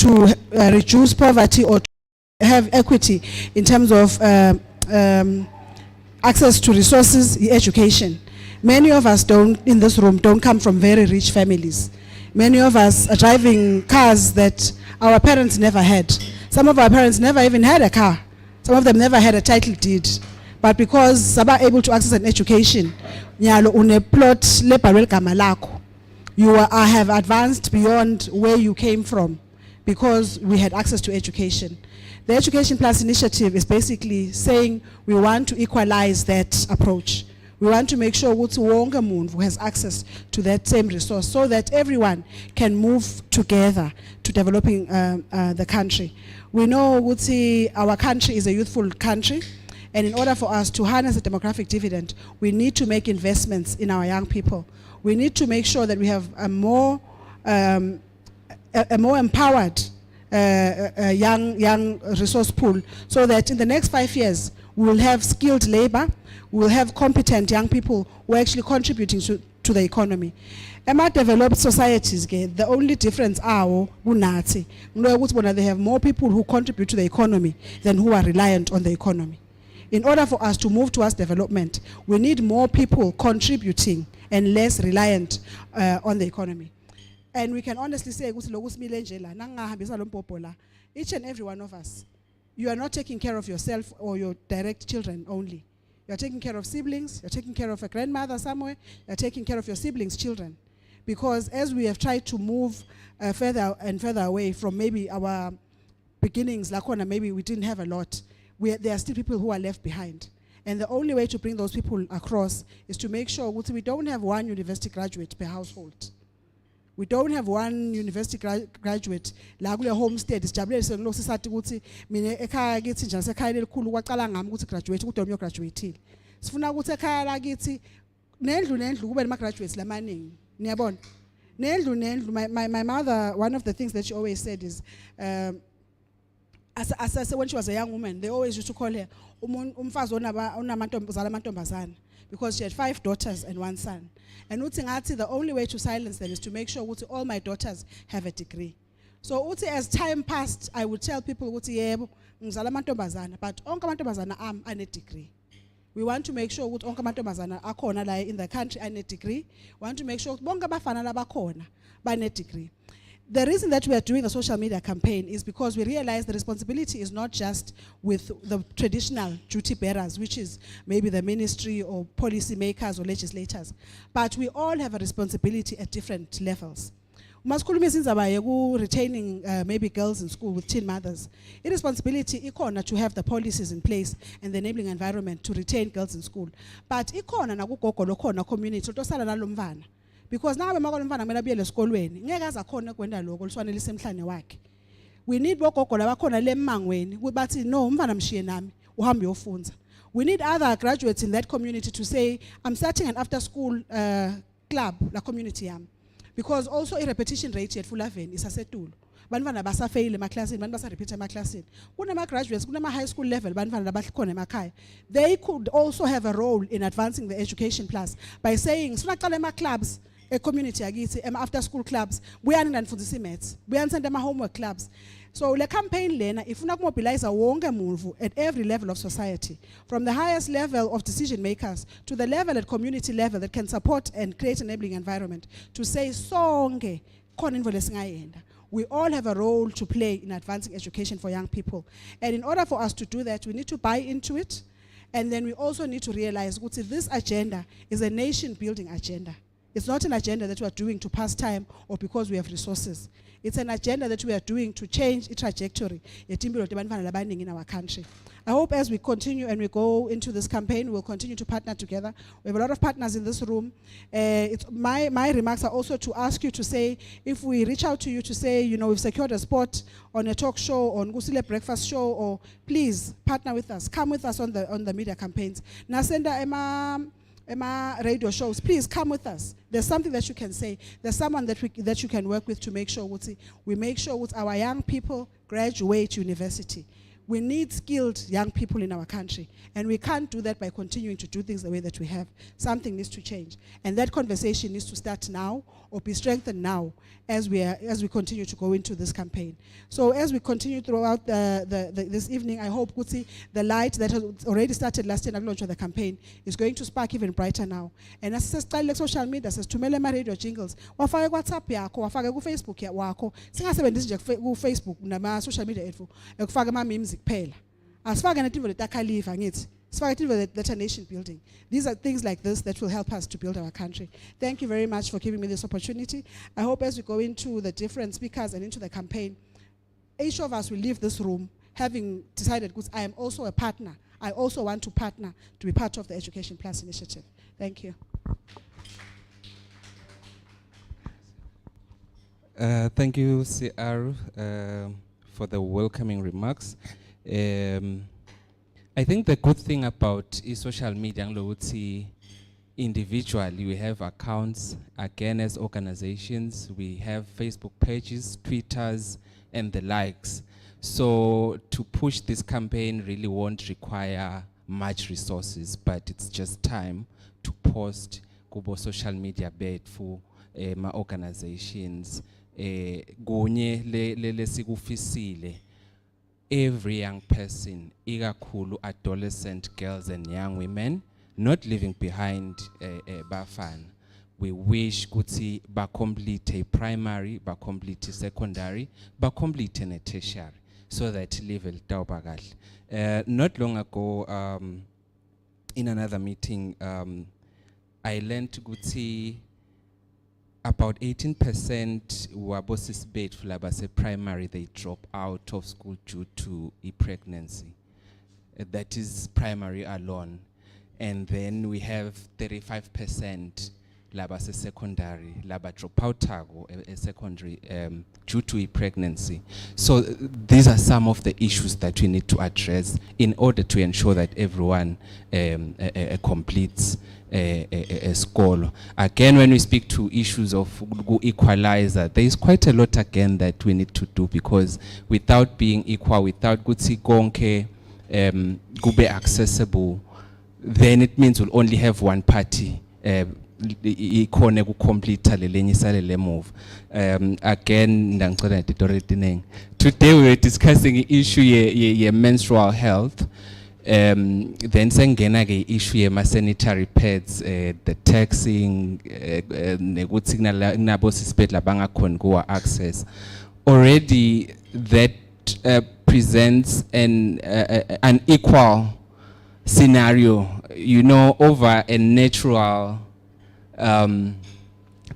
to reduce poverty or to have equity in terms of access to resources, education. Many of us in this room don't come from very rich families. Many of us are driving cars that our parents never had. Some of our parents never even had a car. Some of them never had a title deed. But because they are able to access an education, you have advanced beyond where you came from because we had access to education. The Education Plus initiative is basically saying we want to equalize that approach. We want to make sure that everyone who has access to that same resource so that everyone can move together to developing the country. We know that our country is a youthful country, and in order for us to harness the demographic dividend, we need to make investments in our young people. We need to make sure that we have a more empowered young resource pool, so that in the next 5 years we will have skilled labor, we will have competent young people who are actually contributing to the economy. In developed societies, the only difference are they have more people who contribute to the economy than who are reliant on the economy. In order for us to move towards development, we need more people contributing and less reliant on the economy. And we can honestly say, each and every one of us, you are not taking care of yourself or your direct children only. You are taking care of siblings, you're taking care of a grandmother somewhere, you're taking care of your siblings' children. Because as we have tried to move further and further away from maybe our beginnings, maybe we didn't have a lot, there are still people who are left behind. And the only way to bring those people across is to make sure we don't have one university graduate per household. We don't have one university graduate la kule homestead sijabulele sengilo sisathi ukuthi mina ekhaya kithi nje sekhaya lelikhulu kwaqala ngami ukuthi graduate kodwa uyo graduateile. Sifuna ukuthi ekhaya la kithi nendlu kube nama graduates lamaningi. Niyabona? Nendlu my mother, one of the things that she always said is as when she was a young woman, they always used to call her umfazi onamantombazana, because she had 5 daughters and 1 son. And the only way to silence them is to make sure all my daughters have a degree. So as time passed, I would tell people but onke amantombazana ane degree. We want to make sure onke amantombazana akhona la in the country ane degree. We want to make sure bonke abafana labakhona bane degree. The reason that we are doing a social media campaign is because we realize the responsibility is not just with the traditional duty bearers, which is maybe the ministry or policy makers or legislators, but we all have a responsibility at different levels. Retaining maybe girls in school with teen mothers. Irresponsibility ikona to have the policies in place and the enabling environment to retain girls in school. But ikona nakugogo lokona community utosala nalomvana. Because now we need we need other graduates in that community to say, I'm starting an after school club, la community yam. Because also a repetition rate at full is a setul. Banvana basa fail in my class, banvana repeat in my class. Kuna graduates, kuna high school level, banvana bakone makai. They could also have a role in advancing the education plus by saying, "Suna clubs." A community after school clubs, we are in for the mates, we are sending homework clubs. So the campaign lena, if we mobilize a wonga move at every level of society, from the highest level of decision makers to the level at community level that can support and create an enabling environment to say songe we all have a role to play in advancing education for young people. And in order for us to do that, we need to buy into it, and then we also need to realize that this agenda is a nation building agenda. It's not an agenda that we are doing to pass time or because we have resources. It's an agenda that we are doing to change the trajectory in our country. I hope as we continue and we go into this campaign, we'll continue to partner together. We have a lot of partners in this room. My remarks are also to ask you to say, if we reach out to you to say, we've secured a spot on a talk show, on Gusile Breakfast Show, or please partner with us, come with us on the media campaigns. Nasenda Emma radio shows, please come with us. There's something that you can say. There's someone that you can work with to make sure we make sure our young people graduate university. We need skilled young people in our country, and we can't do that by continuing to do things the way that we have. Something needs to change, and that conversation needs to start now or be strengthened now as we continue to go into this campaign. So as we continue throughout this evening, I hope the light that has already started last year at launch of the campaign is going to spark even brighter now. And as I say, social media says tumele ma radio jingles, wafake WhatsApp yakho, wafake ku Facebook yakho, singasebenzisi nje ku Facebook nama social media ethu, ekufaka ama memes kuphela. Asifake natinto letakhaliva ngithi. That nation building. These are things like this that will help us to build our country. Thank you very much for giving me this opportunity. I hope as we go into the different speakers and into the campaign, each of us will leave this room having decided, because I am also a partner. I also want to partner to be part of the Education Plus initiative. Thank you. Thank you, CR, for the welcoming remarks. I think the good thing about social media, individually, we have accounts, again as organizations, we have Facebook pages, Twitters, and the likes. So to push this campaign really won't require much resources, but it's just time to post kubo social media bed for my organizations. Gonye le sikufisile. Every young person, ikakhulu adolescent girls and young women, not leaving behind Bafana. We wish kuti ba complete a primary, ba complete a secondary, ba complete a tertiary, so that level taubagal. Not long ago, in another meeting, I learned kuti about 18% wabosis bed fulabase primary, they drop out of school due to pregnancy. That is primary alone. And then we have 35% labase secondary, laba drop out a secondary due to pregnancy. So these are some of the issues that we need to address in order to ensure that everyone completes a school. Again, when we speak to issues of equalizer, there is quite a lot again that we need to do, because without being equal, without gutsi konke gube accessible, then it means we'll only have one party ikone kucomplete lelenye isale le move. Again, today we were discussing the issue ye menstrual health. Then sengena ke issue ye sanitary pads, the taxing, nekuthi kunabo sisibedla bangakhona kuwa access. Already that presents an unequal scenario, you know, over a natural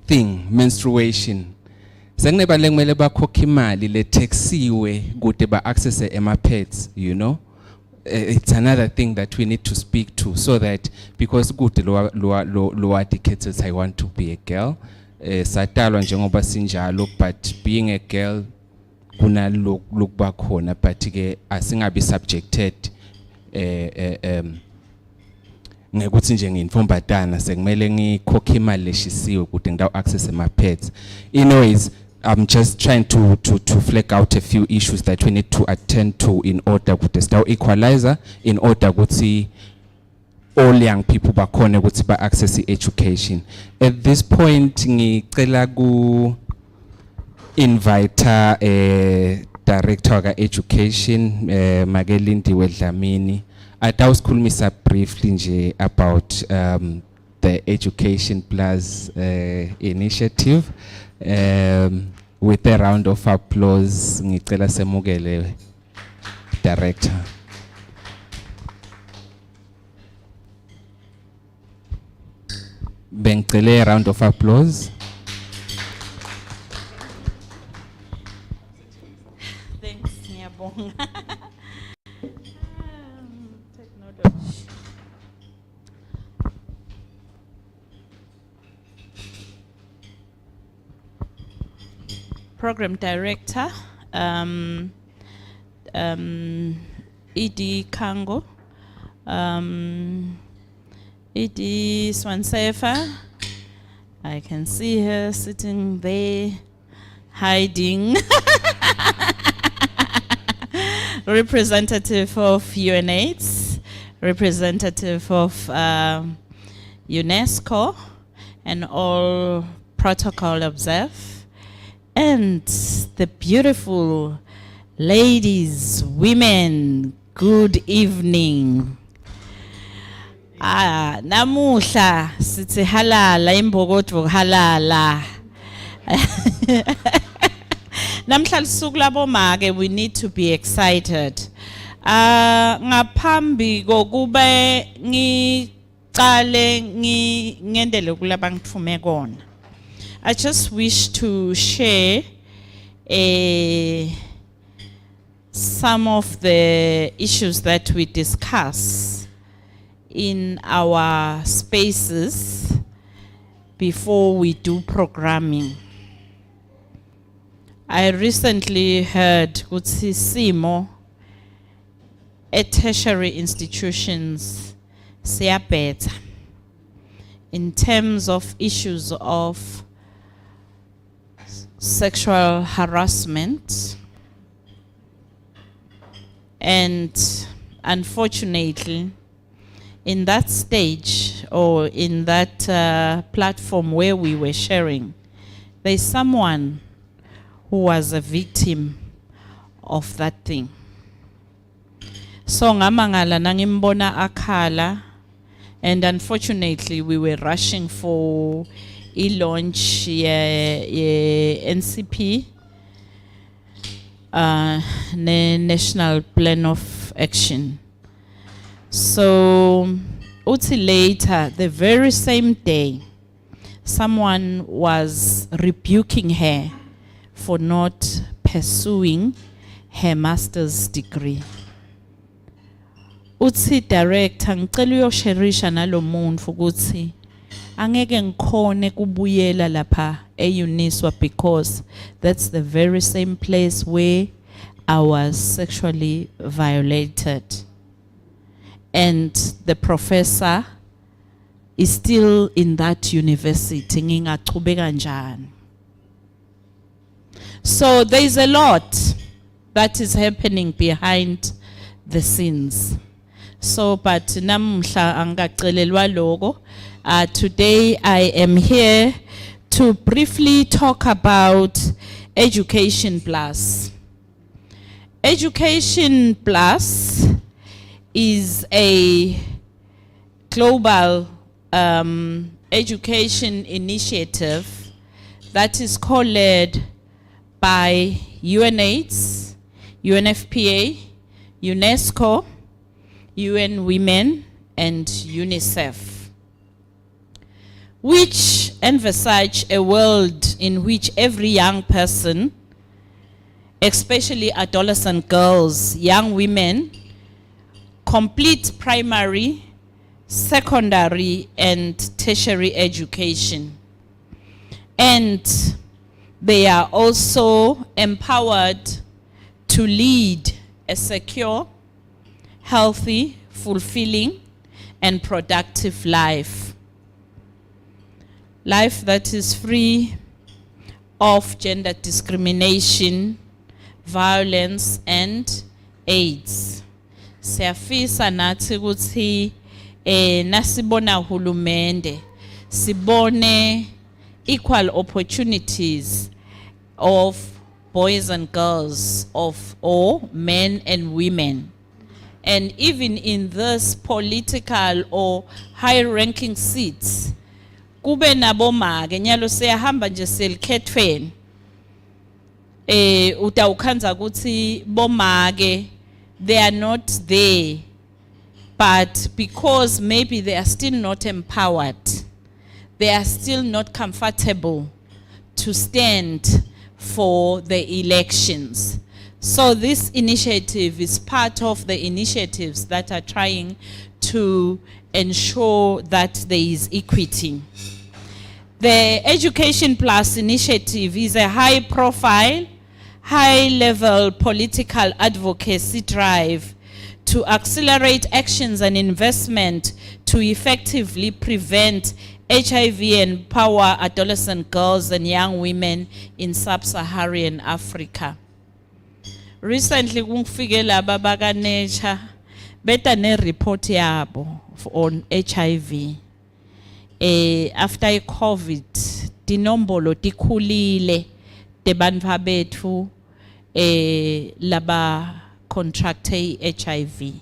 thing, menstruation. Sengneba kumele bakhokhe imali le taxiwe kude ba access ema pads, you know. It's another thing that we need to speak to, so that, because good lower dedicated, I want to be a girl, satalwa njengoba sinjalo, but being a girl kuna look back hona, but ke asingabi subjected ngekuthi nje ngiyinfombatana sekumele ngikhokhe imali leshisiwe kude ngdawo access ema pads. Anyways, I'm just trying to flag out a few issues that we need to attend to in order to start equalizer, in order to see all young people bakhona ukuthi ba access education. At this point, ngicela ku invite director of education Magelindiwe Dlamini. Atawusikhulumisa briefly nje about the Education Plus initiative. With a round of applause, ngicela semukele director. Bengicela a round of applause. Thanks, ngiyabonga. Take note of. Program Director, ED Kango, ED Swansefa. I can see her sitting there, hiding. representative of UNAIDS, representative of UNESCO, and all protocol observe, and the beautiful ladies, women, good evening. Namuhla sithi halala imbokotho halala. Namhla lisuku labomake, we need to be excited. Ngaphambi kokube ngicale ngendele kulabangithume kona. I just wish to share some of the issues that we discuss in our spaces before we do programming. I recently heard ukuthi simo at tertiary institutions siyabhetha in terms of issues of sexual harassment, and unfortunately in that stage or in that platform where we were sharing, there's someone who was a victim of that thing. So ngamangala nangimbona akhala, and unfortunately we were rushing for launch NCP, National Plan of Action. So uthi later, the very same day, someone was rebuking her for not pursuing her master's degree. Uthi director ngicela uyosherisha nalomuntu ukuthi angeke ngikhone kubuyela lapha eUniswa, because that's the very same place where I was sexually violated. And the professor is still in that university. Ngingachubeka njani. So there is a lot that is happening behind the scenes. So, but namhla angacelelwa logo. Today I am here to briefly talk about Education Plus. Education Plus is a global education initiative that is co-led by UNAIDS, UNFPA, UNESCO, UN Women, and UNICEF, which envisage a world in which every young person, especially adolescent girls, young women, complete primary, secondary, and tertiary education. And they are also empowered to lead a secure, healthy, fulfilling, and productive life. Life that is free of gender discrimination, violence, and AIDS. Siyafisa nathi ukuthi nasibona hulumende sibone equal opportunities of boys and girls, of all men and women. And even in this political or high-ranking seats, kube nabomake nyalo siyahamba nje selikhethweni utawukhanza ukuthi bomake they are not there, but because maybe they are still not empowered, they are still not comfortable to stand for the elections. So this initiative is part of the initiatives that are trying to ensure that there is equity. The Education Plus initiative is a high-profile, high-level political advocacy drive to accelerate actions and investment to effectively prevent HIV and empower adolescent girls and young women in sub-Saharan Africa. recently kungifike laba baka Nature beta ne report yabo on HIV. After COVID, tinombolo tikhulile tebantfu bethu laba contracte HIV.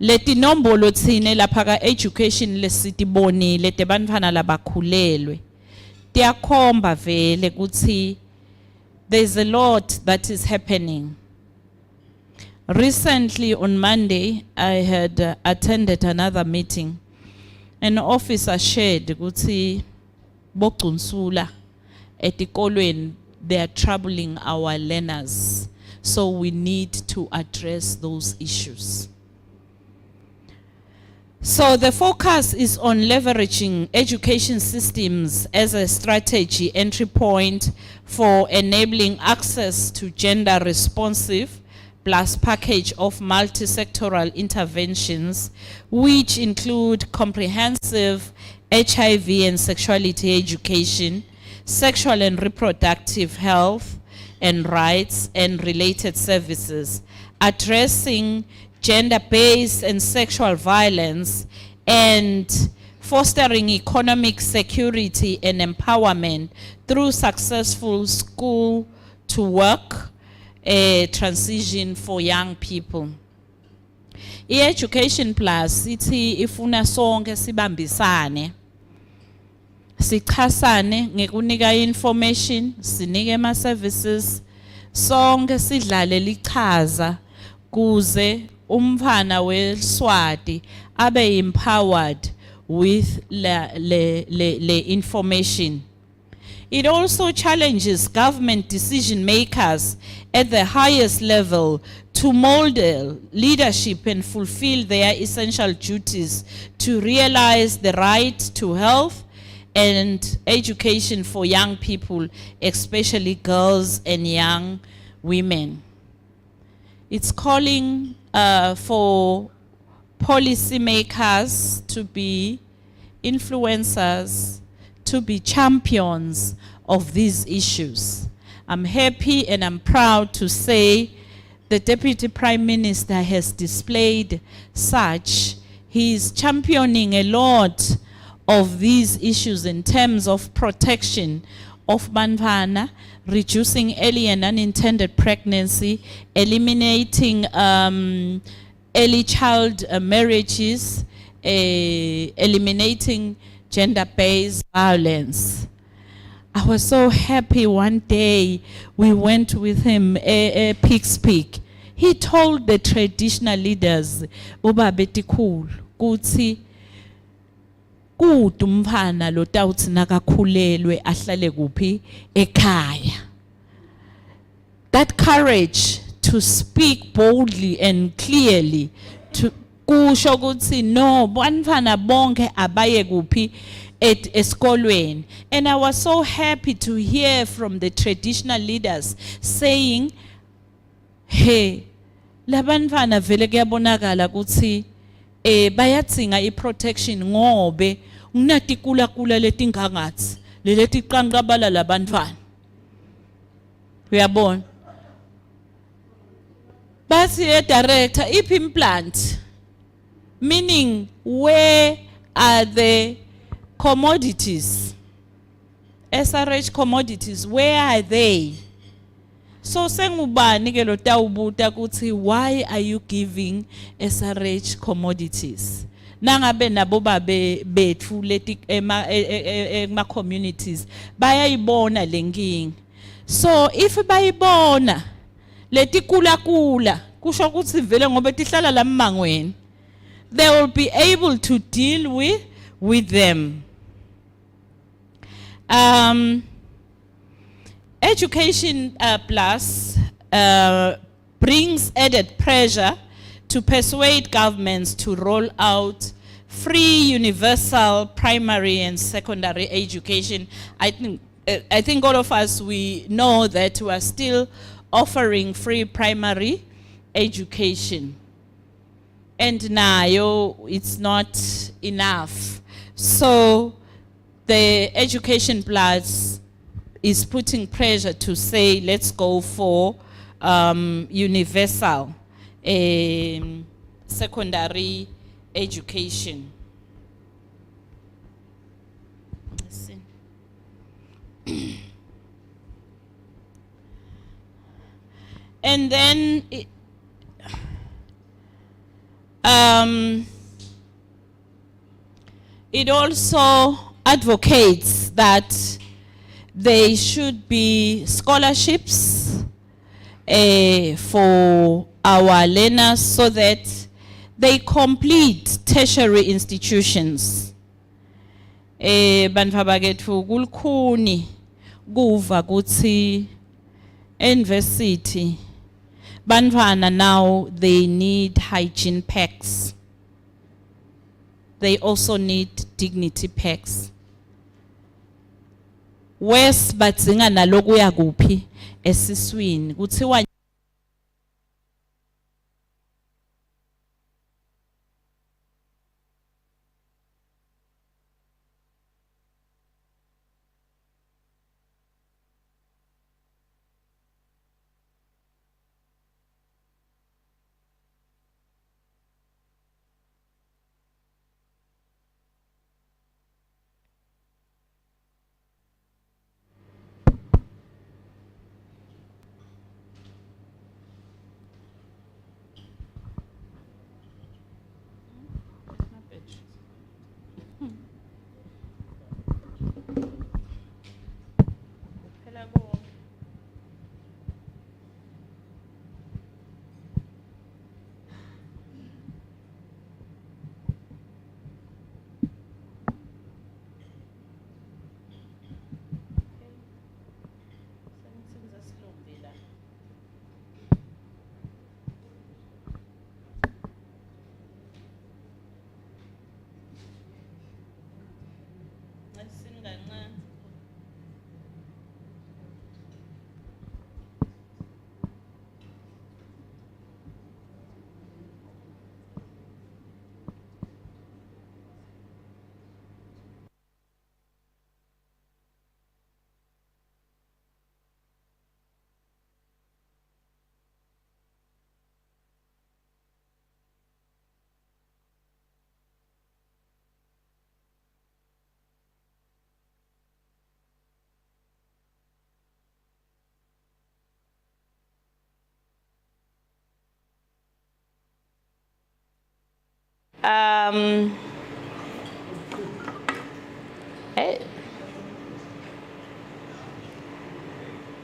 Leti nombolo tsine lapha ka education lesitibonile tebantfana labakhulelwe tiyakhomba vele kuthi there's a lot that is happening. Recently on Monday I had attended another meeting. An officer shared ukuthi bokunsula etikolweni they are troubling our learners, so we need to address those issues. So the focus is on leveraging education systems as a strategy entry point for enabling access to gender responsive plus package of multi-sectoral interventions, which include comprehensive HIV and sexuality education, sexual and reproductive health and rights and related services, addressing gender-based and sexual violence, and fostering economic security and empowerment through successful school to work transition for young people. I-Education Plus ithi ifuna sonke sibambisane, sichasane ngekunika information, sinike ama services, sonke sidlale lichaza kuze umfana weSwati abe empowered with le information. It also challenges government decision makers at the highest level to model leadership and fulfill their essential duties to realize the right to health and education for young people, especially girls and young women. It's calling for policymakers to be influencers, to be champions of these issues. I'm happy and I'm proud to say the Deputy Prime Minister has displayed such. He is championing a lot of these issues in terms of protection of bantfwana, reducing early and unintended pregnancy, eliminating early child marriages, eliminating gender-based violence. I was so happy one day we went with him Pig's Peak. He told the traditional leaders, Uba betikul, kutsi, umfana lotawutsi nakakhulelwe ahlale kuphi ekhaya. That courage to speak boldly and clearly to kusho ukuthi no bantfana bonke abaye kuphi eskolweni. And I was so happy to hear from the traditional leaders saying, hey, labantfana vele kuyabonakala ukuthi bayatsinga i-protection ngobe unatikula letingangathi leletiqanqabala labantfana. Uyabona? Basi director ip implant, meaning where are the commodities, SRH commodities, where are they? So sengubani ke lo tawubuta kuthi why are you giving SRH commodities? Nangabe nabo babe bethu leti ema communities bayayibona lenkinga. So if bayibona leti kula kusho ukuthi vele ngoba tihlala la mmangweni, they will be able to deal with them. Education Plus brings added pressure to persuade governments to roll out free universal primary and secondary education. I think all of us, we know that we are still offering free primary education. And now it's not enough. So the Education Plus is putting pressure to say, let's go for universal secondary education. Let's see. And then it also advocates that there should be scholarships for our learners so that they complete tertiary institutions. Bantfu bakethu kulukhuni kuva kuthi university bantfwana now they need hygiene packs. They also need dignity packs. Wes badzinga nalokuya kuphi esiswini kuthiwa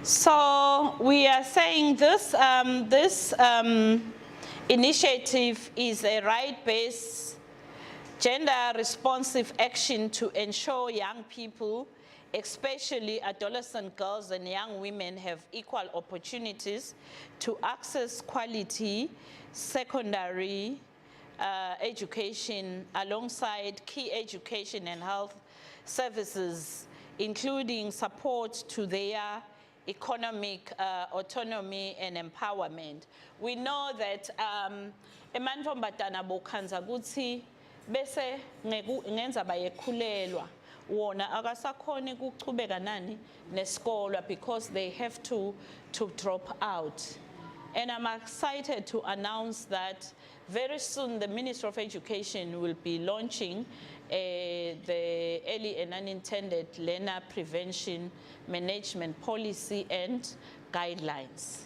so we are saying this initiative is a right-based, gender-responsive action to ensure young people, especially adolescent girls and young women, have equal opportunities to access quality secondary education alongside key education and health services, including support to their economic autonomy and empowerment. We know that emantombazana bokhanza kuthi bese ngenza bayekhulelwa wona akasakhoni ukuchubeka nani nesikolo because they have to drop out. And I'm excited to announce that very soon the Ministry of Education will be launching the early and unintended learner prevention management policy and guidelines.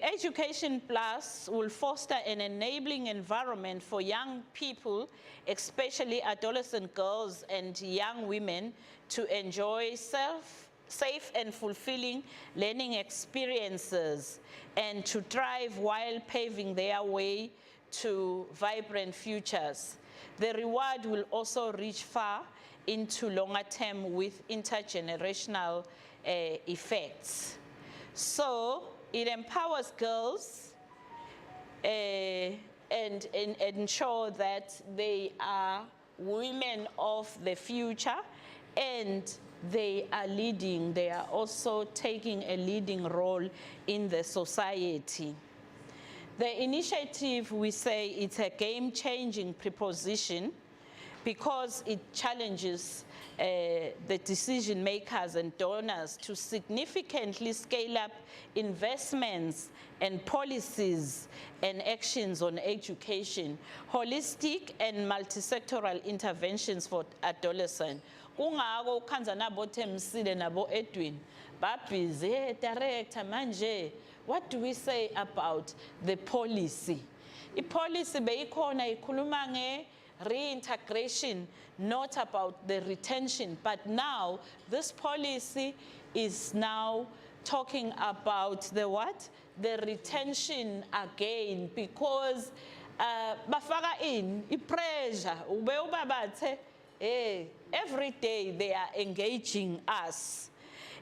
Education Plus will foster an enabling environment for young people, especially adolescent girls and young women, to enjoy safe and fulfilling learning experiences and to thrive while paving their way to vibrant futures. The reward will also reach far into longer term with intergenerational effects. So it empowers girls and ensure that they are women of the future, and they are leading, they are also taking a leading role in the society. The initiative, we say, it's a game-changing proposition because it challenges the decision makers and donors to significantly scale up investments and policies and actions on education, holistic and multi-sectoral interventions for adolescents. Kungako ukhanza nabo Themsile nabo Edwin babhizi, hey director manje, what do we say about the policy? I-policy beyikhona ikhuluma nge reintegration, not about the retention, but now this policy is now talking about the what? The retention again, because bafaka in pressure ube ubabathe every day they are engaging us.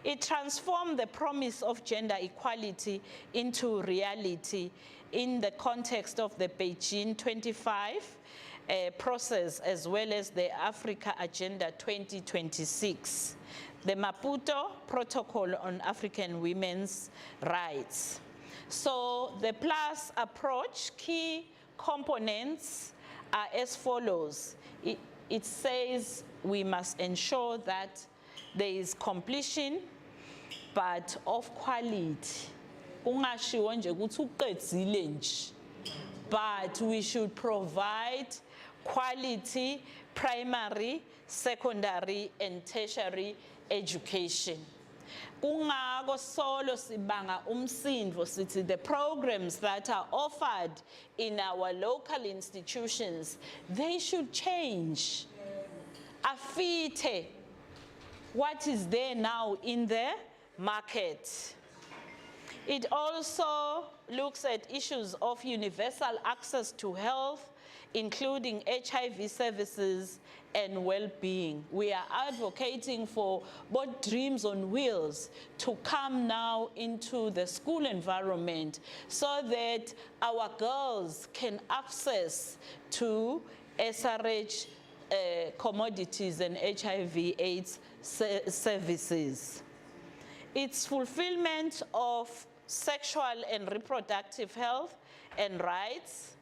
It transformed the promise of gender equality into reality in the context of the Beijing 25 process, as well as the Africa Agenda 2026, the Maputo Protocol on African Women's Rights. So the PLUS approach, key components are as follows. It says we must ensure that there is completion, but of quality. Kungashiwo nje ukuthi uqedzile nje. But we should provide quality primary, secondary, and tertiary education. Kungako solo sibanga umsindvo sithi the programs that are offered in our local institutions, they should change. Afite what is there now in the market. It also looks at issues of universal access to health, including HIV services and well-being. We are advocating for both dreams on wheels to come now into the school environment so that our girls can access to SRH commodities and HIV/AIDS services. Its fulfillment of sexual and reproductive health and rights,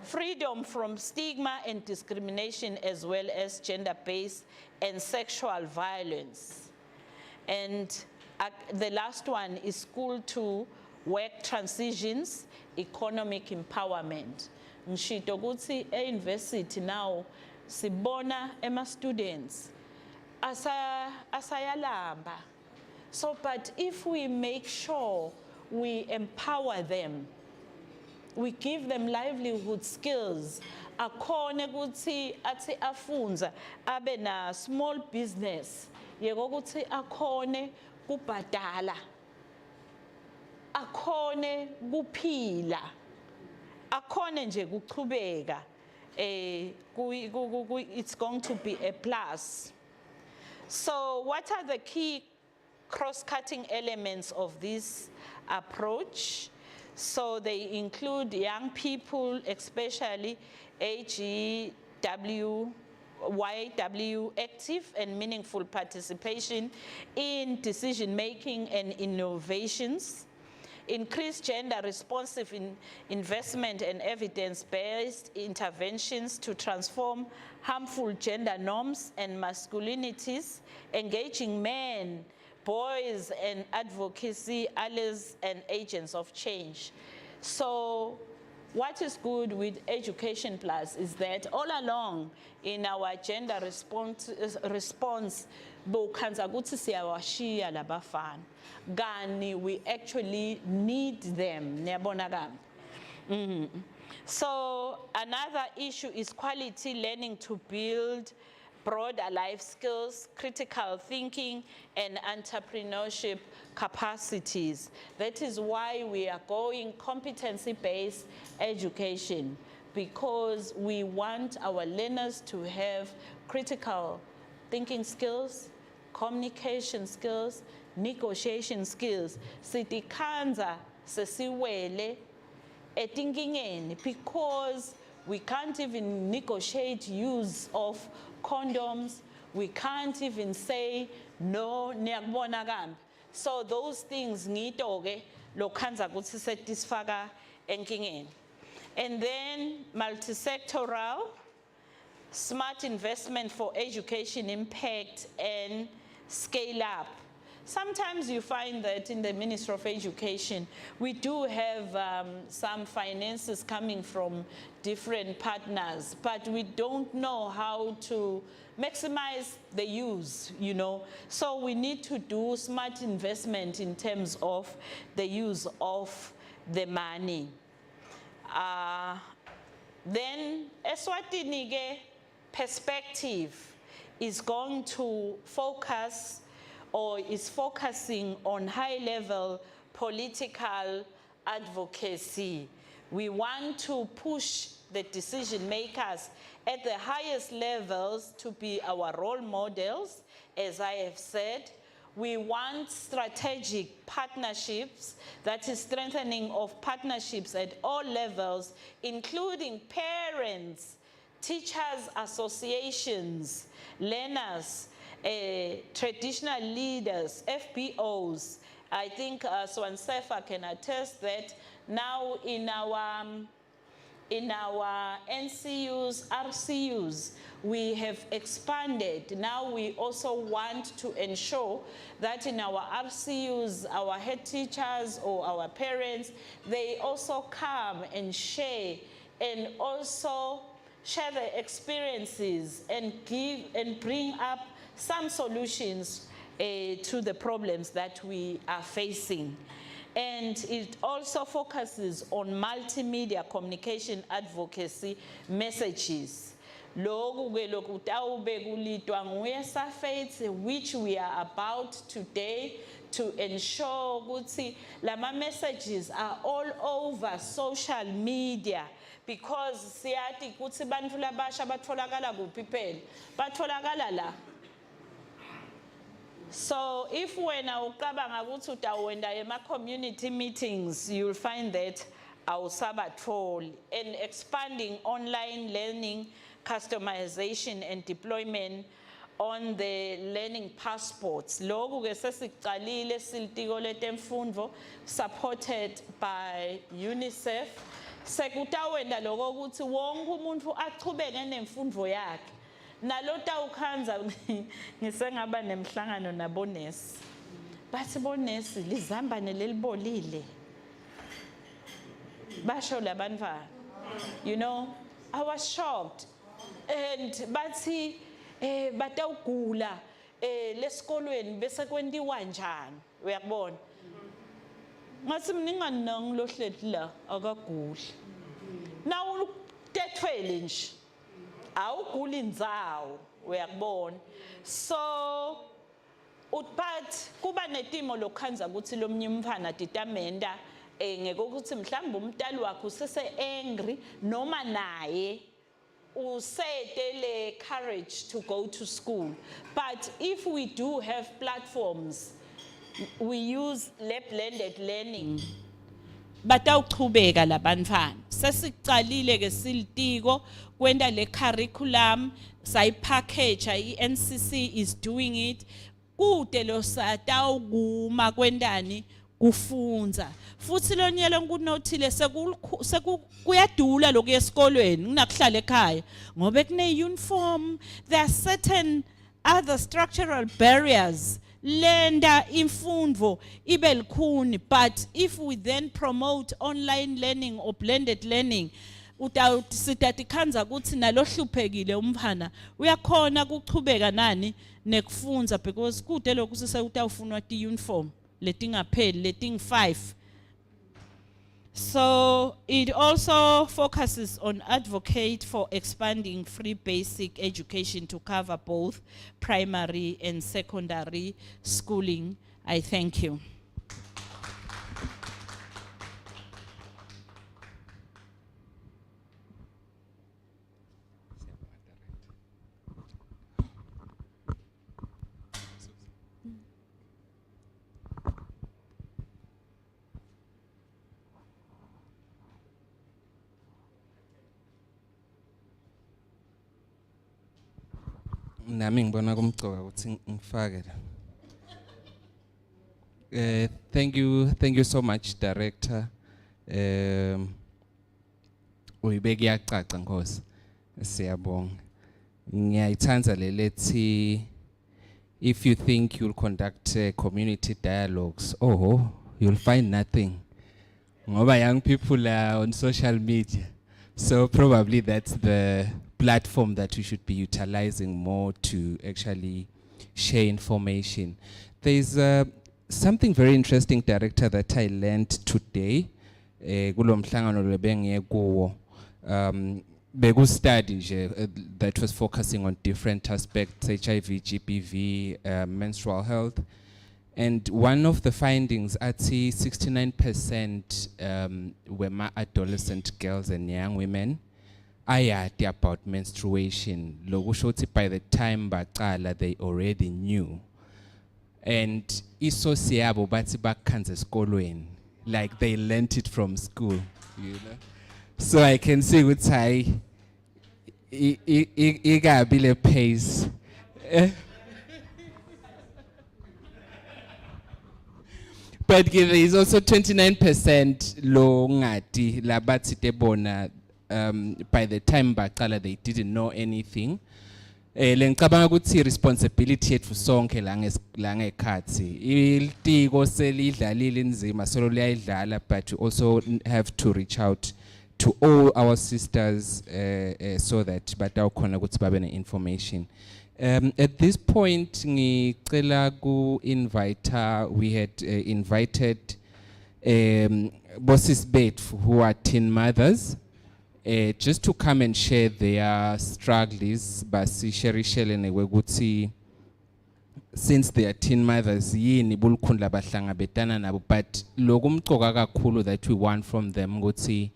freedom from stigma and discrimination, as well as gender-based and sexual violence. And the last one is school to work transitions, economic empowerment. Ngishito ukuthi e-university now sibona ema-students asayalamba. So, but if we make sure we empower them, we give them livelihood skills, akhone ukuthi athi afunza abe na small business, yeko ukuthi akhone kubhadala, akhone kuphila, akhone nje kuchubeka, it's going to be a plus. So what are the key cross-cutting elements of this approach? So they include young people, especially YW, active and meaningful participation in decision-making and innovations, increased gender-responsive investment and evidence-based interventions to transform harmful gender norms and masculinities, engaging men, boys, and advocacy allies and agents of change. So what is good with Education Plus is that all along in our gender response, Gani, we actually need them. So another issue is quality learning to build broader life skills, critical thinking, and entrepreneurship capacities. That is why we are going competency-based education, because we want our learners to have critical thinking skills, communication skills, negotiation skills. Sitikhanza sesiwele etinkingeni because we can't even negotiate use of condoms. We can't even say no niyakubona kambi. So those things ngito-ke lokhanza kutsi setisfaka enkingeni. And then multi-sectoral smart investment for education impact and scale up. Sometimes you find that in the Ministry of Education, we do have some finances coming from different partners, but we don't know how to maximize the use, you know. So we need to do smart investment in terms of the use of the money. Then Eswatini perspective is going to focus or is focusing on high-level political advocacy. We want to push the decision makers at the highest levels to be our role models, as I have said. We want strategic partnerships, that is strengthening of partnerships at all levels, including parents, teachers associations, learners, traditional leaders, FBOs. I think Swansefa can attest that now in our NCUs, RCUs, we have expanded. Now we also want to ensure that in our RCUs, our head teachers or our parents, they also come and share and also share their experiences and give and bring up some solutions to the problems that we are facing. And it also focuses on multimedia communication advocacy messages. Which we are about today to ensure that lama messages are all over social media, because siyati kutsi bantfu labasha batfolakala kuphi phela, batfolakala la. So if when uqabanga ukuthi utawenda ema community meetings, you'll find that awusabatholi. And expanding online learning, customization and deployment on the learning passports. Loku ke sesiqalile siltiko letemfundvo supported by UNICEF. Sekutawenda lokho ukuthi wonke umuntu aqhubeke nemfundvo yakhe. Nalota ukhanza ngisengaba nemhlangano nabonesi. Bathi bonesi lizambane lelibolile. Basho labantwana. You know, I was shocked. And bathi batawugula lesikolweni bese kwendiwa njani, uyabona. Ngathi mina ngilahlethi la akaguli. Now uthethwele nje. Awuguli indzawo, uyabona. So but kuba netimo lokhanza ukuthi lo mnye umfana titamenda ngekuthi mhlawumbe umntali wakhe usese angry noma naye usetele courage to go to school. But if we do have platforms, we use blended learning. Batawuqhubeka labantwana. Sesiqalile ke siltiko kwenda le curriculum sayipackage, i-NCC is doing it. Kude lo satawuguma kwendani kufunza. Futhi lo nyelo ngikunothile sekuyadula lokho esikolweni kunakuhlala ekhaya ngoba kune uniform. There are certain other structural barriers lenda imfundvo ibe likhuni. But if we then promote online learning or blended learning, utawusitatikaanza ukuthi nalohluphekile umfana uyakhona ukuchubeka nani nekufunza, because kude lokhu sesewutawufunwa ti uniform letingapheli leting 5. So it also focuses on advocate for expanding free basic education to cover both primary and secondary schooling. I thank you. Nami ngibona kumgcoka ukuthi ngifake la. Thank you so much, Director. Uyibeke yacaca Nkosi. Siyabonga. ngiyayithanda le lethi, if you think you'll conduct community dialogues, oh, you'll find nothing. Ngoba young people are on social media. So probably that's the platform that we should be utilizing more to actually share information. There's something very interesting, Director, that I learned today. Kulo mhlangano lebengiye kuwo. Begu study that was focusing on different aspects, HIV, GBV, menstrual health. And one of the findings, I'd say 69% were my adolescent girls and young women. Ayati about menstruation. Lokushoti by the time baqala they already knew. And iso siyabo bathi bakhanze esikolweni, like they learnt it from school, you know. So I can see ukuthi igabile pace. But there is also 29% lo ngati labathi tebona by the time baqala they didn't know anything. Lengicabanga ukuthi responsibility yethu sonke la ngekhathi iltiko selidlalile inzima solo liyayidlala, but we also have to reach out to all our sisters so that batawukhona ukuthi babe ne-information. At this point, ngicela ku-invite, we had invited bosses bethu who are teen mothers just to come and share their struggles. Basi sherishele ukuthi since they are teen mothers, yini bulukhundla bahlangabetana nabo, but lokumcoka kakhulu that we want from them ukuthi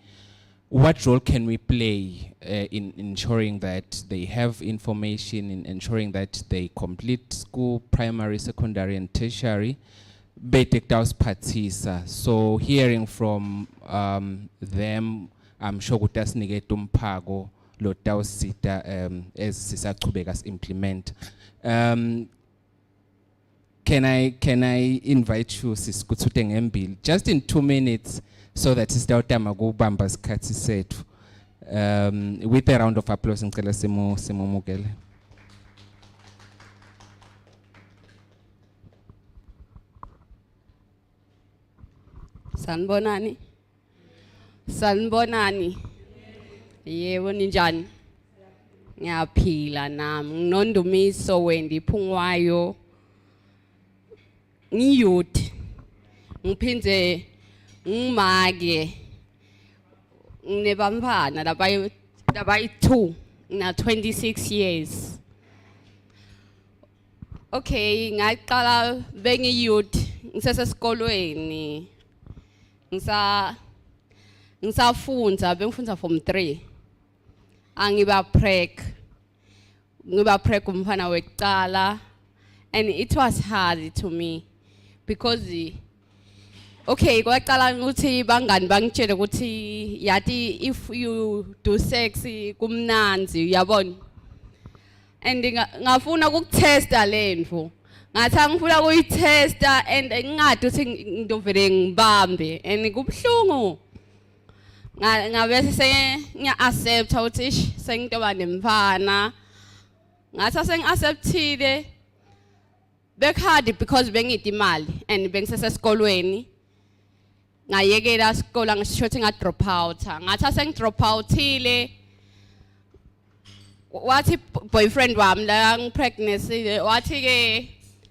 what role can we play in ensuring that they have information, in ensuring that they complete school, primary, secondary, and tertiary? So hearing from them, I'm sure kutasnike tumpago lo tawsita as sisaqhubeka implement. Can I invite you, Sis Kutsute Ngembili, just in 2 minutes, so that Sister Bamba Skati said, with a round of applause, ngicela simumukele. Sanbonani. Sanbonani. Yebo ninjani? Ngiyaphila nami. Nginondumiso wendiphungwayo. Ngiyouth. Ngiphinde ngimake. Nginebamfana labayi 2 na 26 years. Okay, ngaqala bengiyouth ngisesesikolweni. Ngisafunda bengifunda form 3. Ngiba preg umfana wekuqala, and it was hard to me because okay, kwaqala ukuthi bangani bangitshela ukuthi yathi if you do sex kumnanzi uyabona, and ngafuna ukutesta lendvo, ngathi angifuna ukuyitesta and ngingade ukuthi ngidovele ngibambe and kubhlungu. Ngabe ngiya-accept ukuthi sengitoba nemfana, ngathi sengi-acceptile bekhadi because bengidla imali and bengisesesikolweni. Ngayekela isikole ngisho nga-drop out, ngathi sengi-drop outile wathi boyfriend wami la ngipregnancy wathi-ke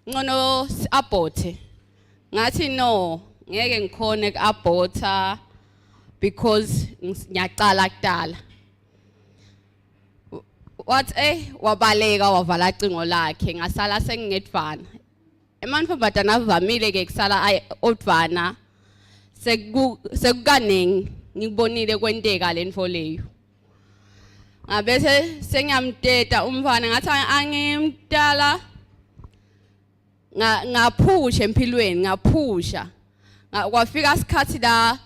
ngcono abort. Ngathi no, ngeke ngikhone ku-aborta because ngiyaqala kudala. Wathi wabaleka wavala icingo lakhe, ngasala sengingedvana. Emantombazana avamile ke kusala odvana sekukaningi ngibonile kwenteka lento leyo. Ngabese sengiyamteta umfana ngathi angimdala ngaphusha empilweni, ngaphusha. Kwafika isikhathi la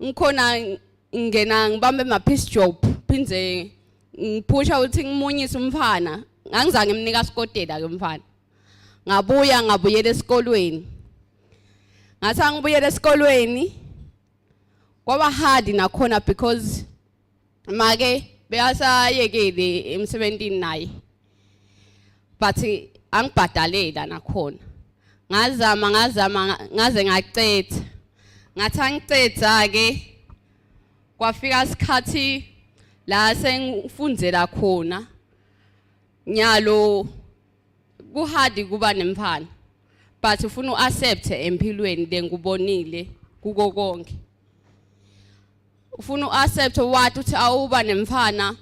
ngikhona ngena ngibambe ma-piece job phindze ngiphusha ukuthi ngimunyise umfana, ngangizange ngimnika isikotela ke umfana. Ngabuyela esikolweni. Ngathi angibuyela esikolweni kwaba hard nakhona because make beyasayekele emsebentini naye but angibhadalela nakhona ngazama ngaze ngaqedza ngathi angicedza ke kwafika isikhathi la sengifundzela khona nyalo kuhadi kuba nemfana but ufuna uaccept empilweni lengubonile kuko konke ufuna uaccept wathi uthi awuba nemfana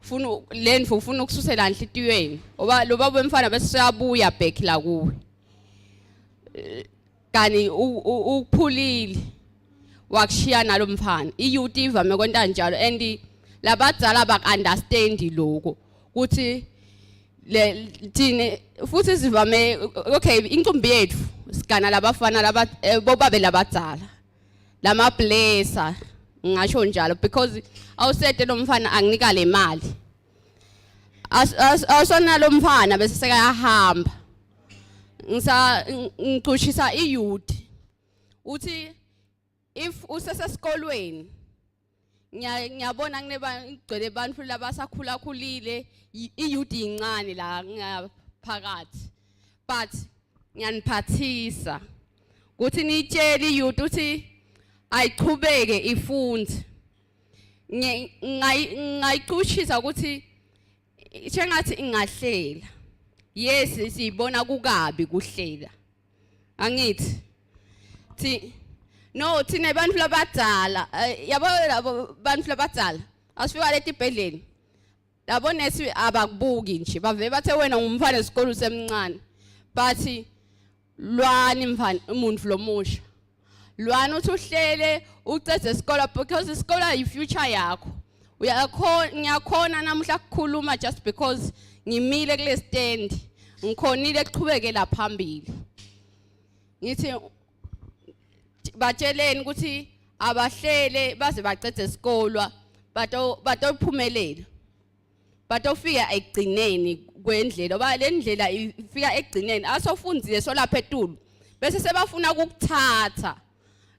ufuna lendvu ufuna ukususela enhlitiyweni oba lo baba wemfana bese uyabuya back la kuwe kani ukuphulile wakushiya nalo mfana iyouth ivame kwenta njalo and labadzala bakunderstand lokho ukuthi le thine futhi sivame okay incumbi yethu sigana labafana laba bobabe labadzala lama blesser ngisho njalo because awusete lo mfana anginika le mali asona lo mfana bese sekayahamba ngicushisa iyouth uthi if usesesikolweni ngiyabona ngigcwele abantu labasakhula khulile iyouth incane la ngaphakathi but ngiyaniphathisa ukuthi nitshele iyouth uthi ayichubeke ifunde ngayicushisa ukuthi njengathi ingahlela yes siyibona kukabi kuhlela angithi thi no thina abantu labadzala yabo labo bantu labadzala asifika letibhedlela labo nesi abakubuki nje bave bathe wena ngumfana esikolo semncane bathi lwani mfana umuntu lomusha lwani uthi uhlele ucede isikolo because isikolo yi future yakho ngiyakhona namuhla ukukhuluma just because ngimile kule stand ngikhonile ukuchubekela phambili ngithi batsheleni ukuthi abahlele baze bacede isikolo batophumelela batofika ekugcineni kwendlela oba le ndlela ifika ekugcineni asofundzile solapha etulu bese sebafuna ukukuthatha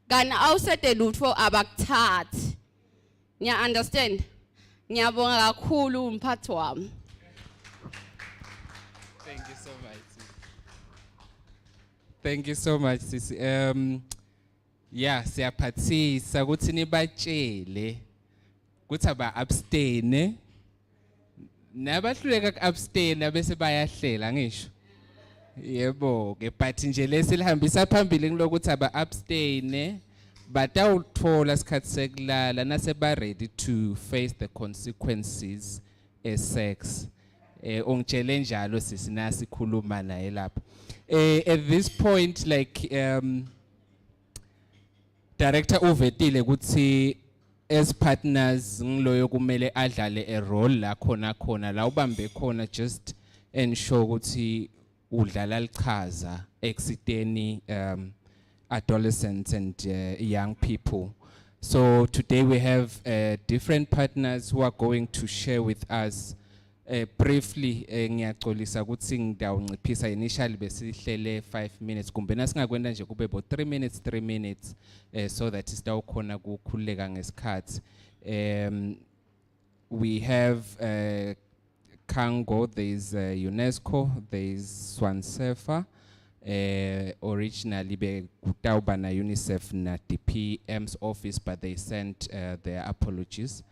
kana awusete lutho abakuthathi nya understand ngiyabonga kakhulu umphathi wami. Thank you so much. Thank you so much sisi. Yeah, siyaphathisa ukuthi nibatshele ukuthi aba abstain nabahluleka ku-abstain bese bayahlela ngisho yebo ke but nje lesilihambisa phambili ngilokuthi aba abstain batawuthola isikhathi sekulala nase ba ready to face the consequences sex ongitshele njalo sisi nasikhuluma naye lapha at this point like director uvetile ukuthi as partners ngiloyo kumele adlale a role la khona la ubambe khona just ensure ukuthi udlala lichaza exiteni adolescents and young people. So today we have different partners who are going to share with us briefly ngiyaxolisa ukuthi ngidawunciphisa initially besihlele 5 minutes kumbe nasingakwenda nje kube bo 3 minutes so that sitawukhona ukukhuleka ngesikhathi. We have Kango, there is UNESCO, there is Swansefa, originally bekutawuba na UNICEF na DPM's office but they sent their apologies.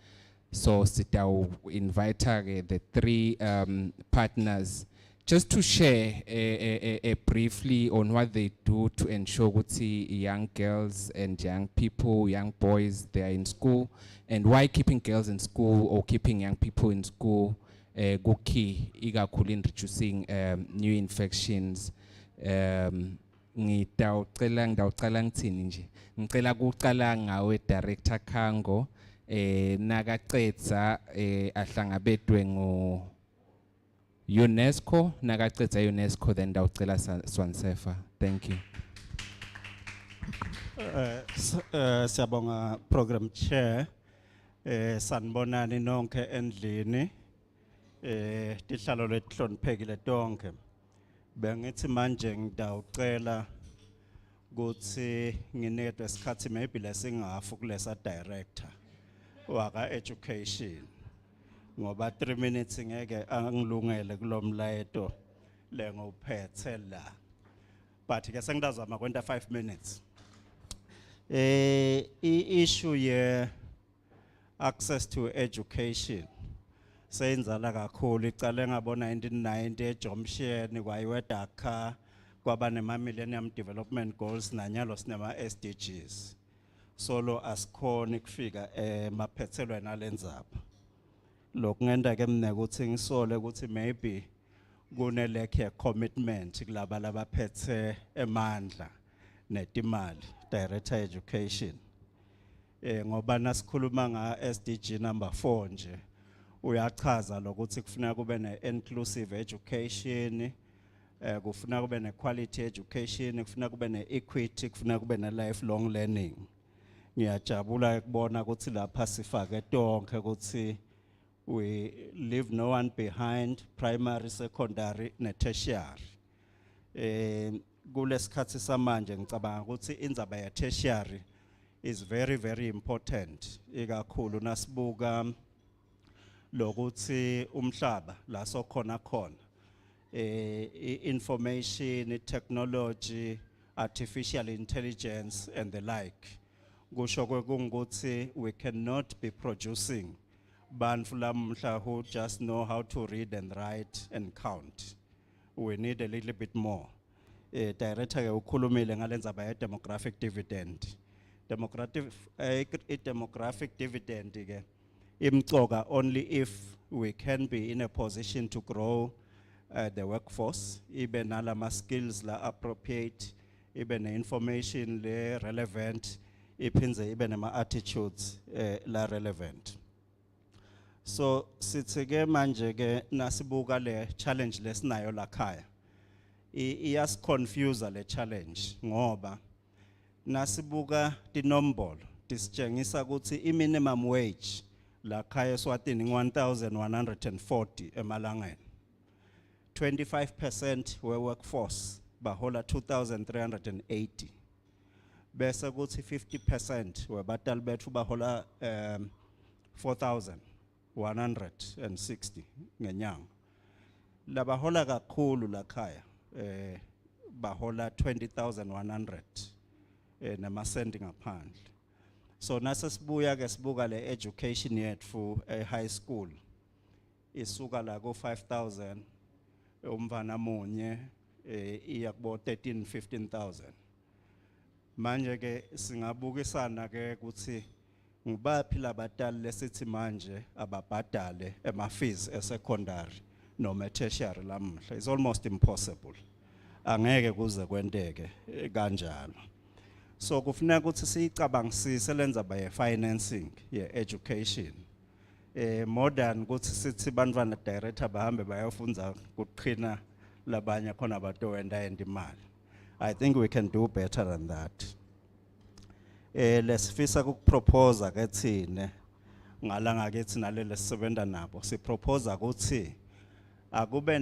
So sitaw invite the 3 partners just to share briefly on what they do to ensure that young girls and young people, young boys, they are in school, and why keeping girls in school or keeping young people in school go key ikakhulu in reducing new infections. Ngidawucela ngithini nje ngicela kuqala ngawe director Kango nakacedza ahlangabedwe ngo UNESCO nakacedza UNESCO then dawucela Swansefa. Thank you. Siyabonga program chair sanibonani nonke endlini tihlalo letihloniphekile tonke bengithi manje ngidawucela ukuthi nginedwe isikhathi maybe lesingafu kulesa director waka education ngoba 3 minutes ngeke angilungele kulomlayeto lengophethe la. But ke sengidazama kwenta 5 minutes. Issue ye access to education seyinzala kakhulu icale ngabona 1990 eJomsheni kwayiwe Dhaka kwaba nema Millennium Development Goals nanyalo sinema SDGs. Solo asikhona ukufika emaphethelweni nalendzaba. Lokungenda ke mina ukuthi ngisole ukuthi maybe kune lack of commitment kulaba labaphethe emandla netimali director education. Ngoba nasikhuluma nga SDG number 4 nje uyachaza lokuthi kufuneka kube ne inclusive education, kufuneka kube ne quality education, kufuneka kube ne equity, kufuneka kube ne lifelong learning. Ngiyajabula ukubona ukuthi lapha sifake tonke ukuthi we leave no one behind, primary, secondary ne tertiary. Kulesikhathi samanje ngicabanga ukuthi indzaba ya tertiary is very very important ikakhulu nasibuka lokuthi umhlaba la sokhona khona information, technology, artificial intelligence and the like. Kusho ukuthi we cannot be producing bantu lamhla who just know how to read and write and count. We need a little bit more. Director ke ukhulumile ngalendzaba ya demographic dividend. Demographic dividend ke imcoka only if we can be in a position to grow the workforce, ibe nalama skills la appropriate, ibe ne information le relevant, iphinze ibe nema attitudes la relevant. So sithi ke manje ke nasibuka le challenge lesinayo la khaya. Iyas confuse le challenge ngoba nasibuka tinombolo tisitshengisa ukuthi I minimum wage la khaya Eswatini 1140 emalangeni. 25% we workforce bahola 2380. Bese kuthi 50% we batali bethu bahola 4160 ngenyanga. Labahola kakhulu la khaya bahola 20,100 namasenti ngaphandle. So nasa sibuya ke sibuka le education yethu high school isuka la ko 5,000 umfana munye iya kubo 13-15,000. Manje ke singabukisana ke ukuthi ngubaphi labatali lesithi manje ababhadale ema fees secondary noma tertiary lamhla. It's almost impossible. Angeke kuze kwenteke kanjalo. So kufuneka ukuthi siyicabangisise lendzaba ye financing ye education. More than ukuthi sithi bantwana director bahambe bayofunda kuqhina labanye khona batowenda imali. I think we can do better than that. Lesifisa ukupropose ke thine ngalanga kethi nalele sisebenza nabo. Si propose ukuthi akube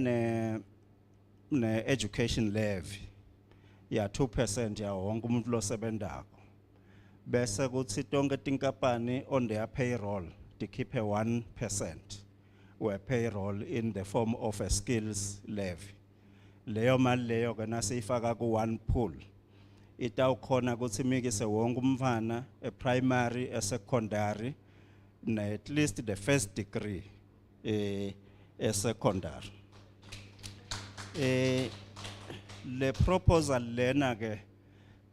ne education levy ya 2% ya wonke umuntu losebenzako. Bese kuthi tonke tinkampani on their payroll to keep a 1% where payroll in the form of a skills levy. Leyo mali leyo ke nasifaka ku one pool. Itawukhona ukuthi mikise wonke umfana a primary, a secondary, na at least the first degree a secondary. Le proposal lena ke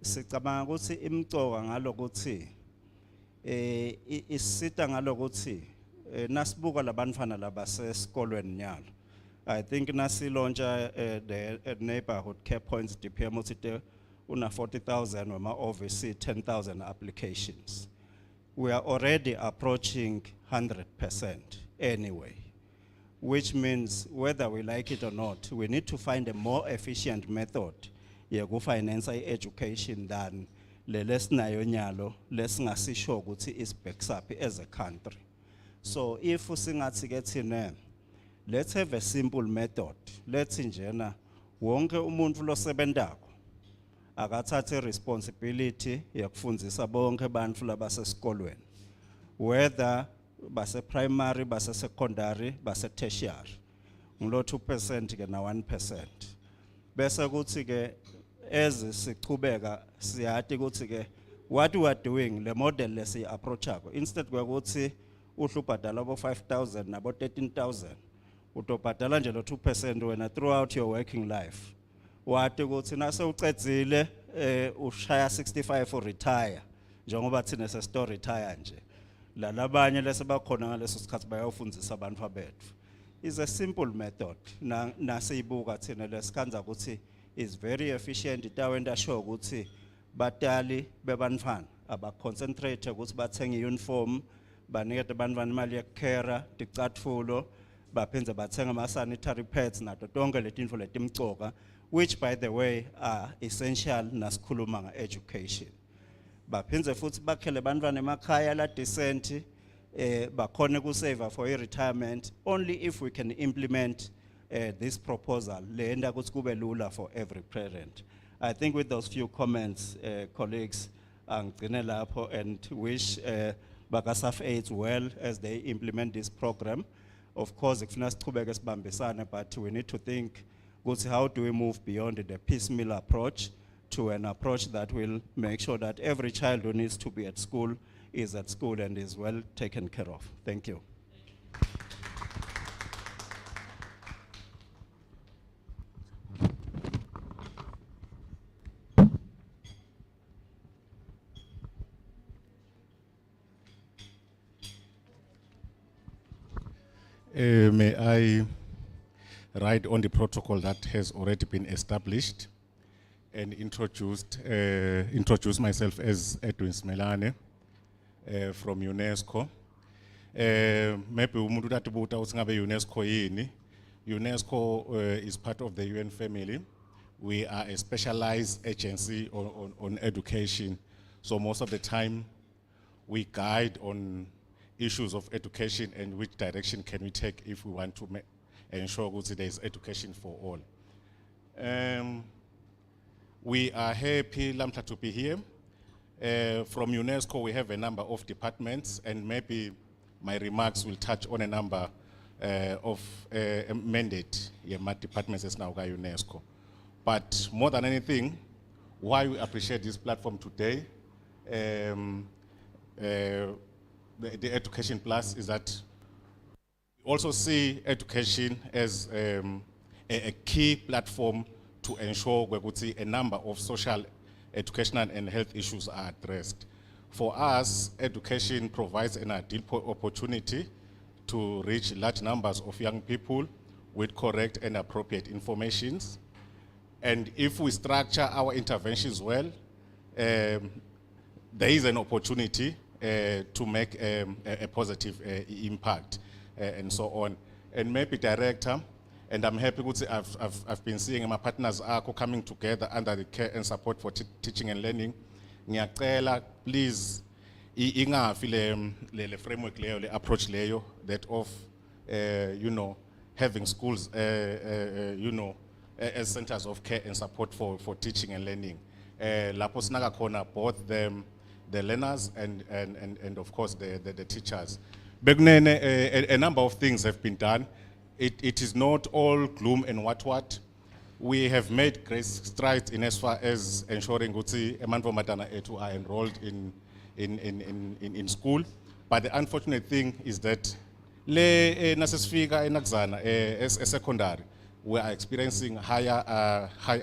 sicabanga ukuthi imcoka ngalokuthi isita ngalokuthi nasibuka labantwana labasesikolweni nyalo. I think nasi launcha the neighborhood care points DPM uthi una 40,000 wema oversee 10,000 applications. We are already approaching 100% anyway, which means whether we like it or not, we need to find a more efficient method to finance education than le lesinayo nyalo lesingasisho ukuthi is backs up as a country. So if usingathi ke thina let's have a simple method. Let's njena wonke umuntu losebenzako akathathe responsibility yokufundzisa bonke abantu labasesikolweni, whether base primary, base secondary, base tertiary. ngilo 2% ke na 1%. Bese kuthi ke as siqhubeka siyathi kuthi ke what we are doing le model lesi approach akho instead kwekuthi uhlubhadala abo 5,000 nabo 13,000 utobhadala nje lo 2% wena throughout your working life. Wathi ukuthi nase ucedzile ushaya 65 u retire njengoba thina se store retire nje. La labanye lese bakhona ngaleso sikhathi bayawufundisa abantu abethu. Is a simple method na siyibuka thina lesikhanza ukuthi is very efficient itawenda show ukuthi batali bebanfana aba concentrate ukuthi bathenga uniform banikete bantwana imali yekukhera ticatfulo baphenze bathenga ama sanitary pads nato tonke letinfo letimcoka which by the way are essential nasikhuluma nga education. Baphenze futhi bakhele bantwana emakhaya la decent bakhone ku save for retirement only if we can implement this proposal lenda ukuthi kube lula for every parent. I think with those few comments colleagues angigcine lapho and wish bakasaf aids well as they implement this program. Of course ikufuna siqhubeke sibambisane but we need to think ukuthi how do we move beyond the piecemeal approach to an approach that will make sure that every child who needs to be at school is at school and is well taken care of. Thank you. May I write on the protocol that has already been established and introduce myself as Edwin Smelane from UNESCO. Maybe umuntu utabuta usingabe UNESCO yini. UNESCO is part of the UN family. We are a specialized agency on education. So most of the time we guide on issues of education and which direction can we take if we want to ensure that there is education for all. We are happy Lamta to be here. From UNESCO we have a number of departments and maybe my remarks will touch on a number of mandate my departments is now UNESCO. But more than anything, why we appreciate this platform today, the Education Plus is that we also see education as a key platform to ensure a number of social, educational and health issues are addressed. For us, education provides an ideal opportunity to reach large numbers of young people with correct and appropriate information. And if we structure our interventions well, there is an opportunity to make a positive impact and so on. And maybe director, and I'm happy I've been seeing my partners are coming together under the care and support for teaching and learning. Ngiyacela please ingafi le framework leyo le approach leyo that of having schools as centers of care and support for teaching and learning. Lapho sinaka khona both the learners and of course the teachers. A number of things have been done. It is not all gloom and what. We have made great strides in as far as ensuring that emanvomatana etu are enrolled in school. But the unfortunate thing is that le nasesifika enakzana as secondary, we are experiencing high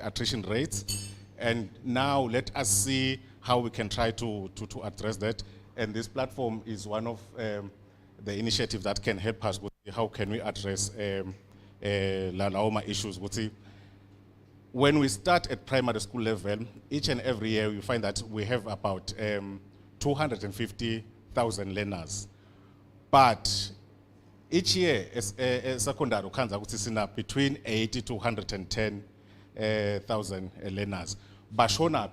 attrition rates. And now let us see how we can try to address that. And this platform is one of the initiatives that can help us with how can we address Laoma issues. When we start at primary school level, each and every year we find that we have about 250,000 learners. But each year, as secondary, between 80 to 110,000 learners. Bashona,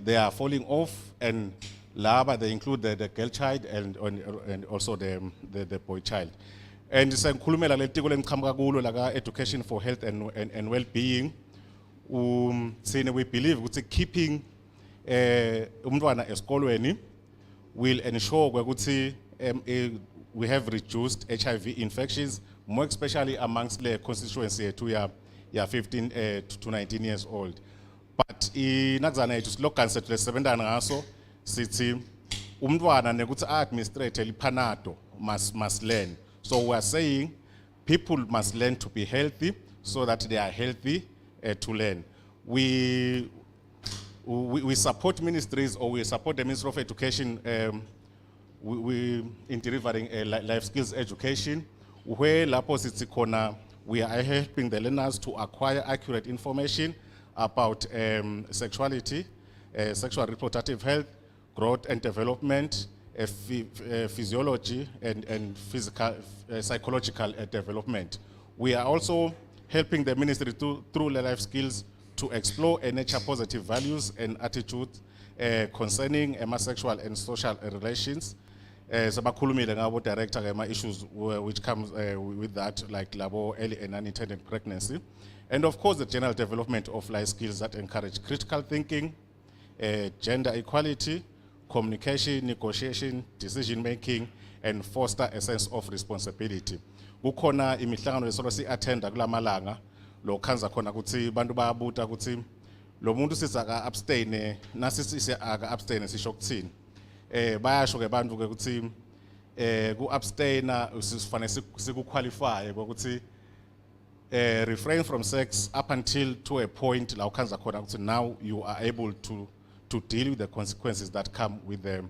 they are falling off, and Laba, they include the girl child and also the boy child. And it's education for health and well-being. We believe that keeping umntwana esikolweni will ensure we have reduced HIV infections, more especially amongst the constituency to ya 15 to 19 years old. But inakuzana yethu siloganise lesebenta ngaso sithi umntwana nekuthi administrate liphanado must learn. So we are saying people must learn to be healthy so that they are healthy to learn. We support ministries, or we support the Ministry of Education in delivering life skills education, where we are helping the learners to acquire accurate information about sexuality, sexual reproductive health, growth and development, physiology and physical, psychological development. We are also helping the ministry through the life skills to explore nature positive values and attitudes concerning sexual and social relations. Sabakhulumile ngabo director ngama issues which comes with that, like labo early and unintended pregnancy, and of course the general development of life skills that encourage critical thinking, gender equality, communication, negotiation, decision making, and foster a sense of responsibility. Kukhona imihlangano lesolo si attenda kulamalanga lo khanza khona ukuthi bantu bayabuta ukuthi lo muntu siza aka abstain nasisi aka abstain sisho kuthini. Bayasho ke bantu ke ukuthi ku abstain sifanele siku qualify ukuthi refrain from sex up until to a point la ukhanza khona ukuthi now you are able to deal with the consequences that come with them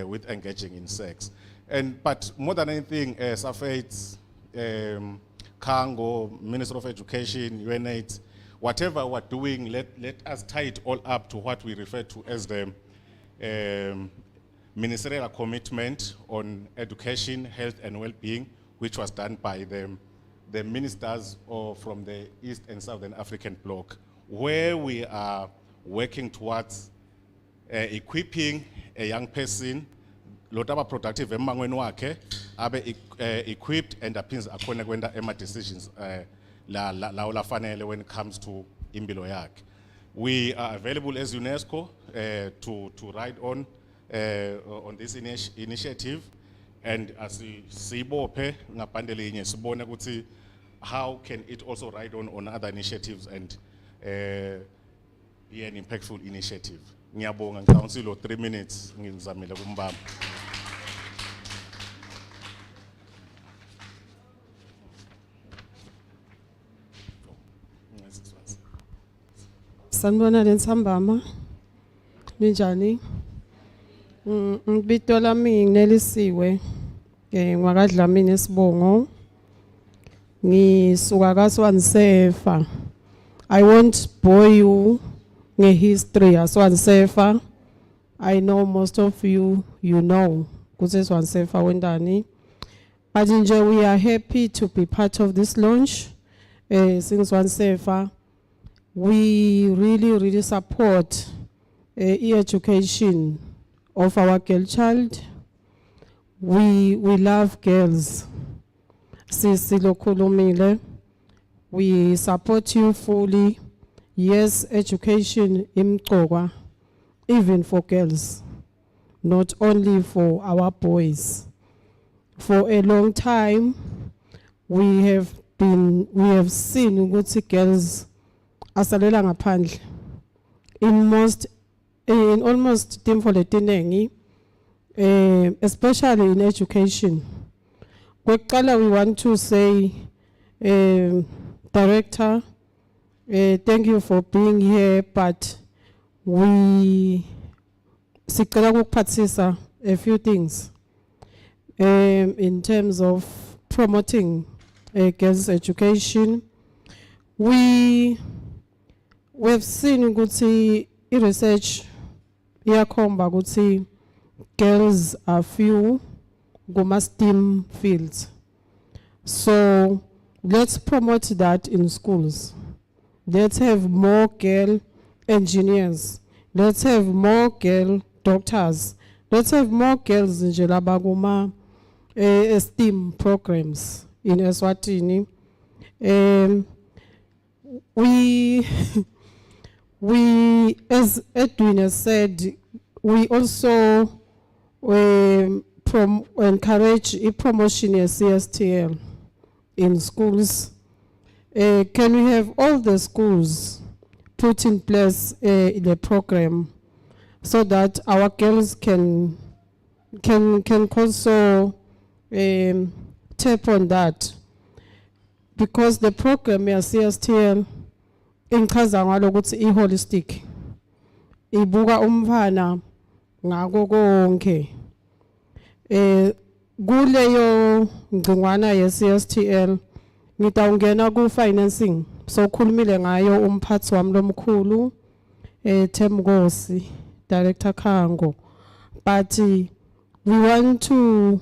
with engaging in sex. But more than anything, SAFAIDS, Kango, Minister of Education, UNAIDS, whatever we're doing, let us tie it all up to what we refer to as the ministerial commitment on education, health and well-being, which was done by the ministers from the East and Southern African bloc, where we are working towards equipping a young person lotaba productive emangweni wakhe abe equipped and aphinze akhona kwenda decisions la lafanele when it comes to impilo yakhe. We are available as UNESCO to ride on this initiative, and as sibophe ngaphandle linye sibone ukuthi how can it also ride on other initiatives and be an impactful initiative. Ngiyabonga ngicouncil 3 minutes ngizamile kumbamba. Sanibona lensambama. Ninjani? Ngibito lami nginelisiwe ngwakadlamini esibongo. Ngisuka kaSwansefa. I won't bore you ngehistory yaSwansefa. I know most of you know ukuthi eSwansefa wendani. But we are happy to be part of this launch. Since SwanSefa, we really support education of our girl child. We love girls. Sisi lokhulumile. We support you fully. Yes, education imqokwa, even for girls, not only for our boys. For a long time, we have seen ukuthi girls asalela ngaphandle in almost timfo letinengi, especially in education. Kwekuqala, we want to say, Director, thank you for being here, but we sicela ukuphathisa a few things in terms of promoting girls' education. We have seen ukuthi research iyakhomba ukuthi girls are few kuma STEM fields. So let's promote that in schools. Let's have more girl engineers. Let's have more girl doctors. Let's have more girls in Jelabaguma STEM programs in Eswatini. We, as Edwin has said, we also encourage a promotion of CSTL in schools. Can we have all the schools put in place the program so that our girls can also tap on that? Because the program ya CSTL inchaza ngalo ukuthi i-holistic, ibuka umfana ngako konke. Kuleyo ngcingwana ye-CSTL ngitawungena ku-financing, so khulumile ngayo umphathi wami lomkhulu Themgosi, Director Khango, but we want to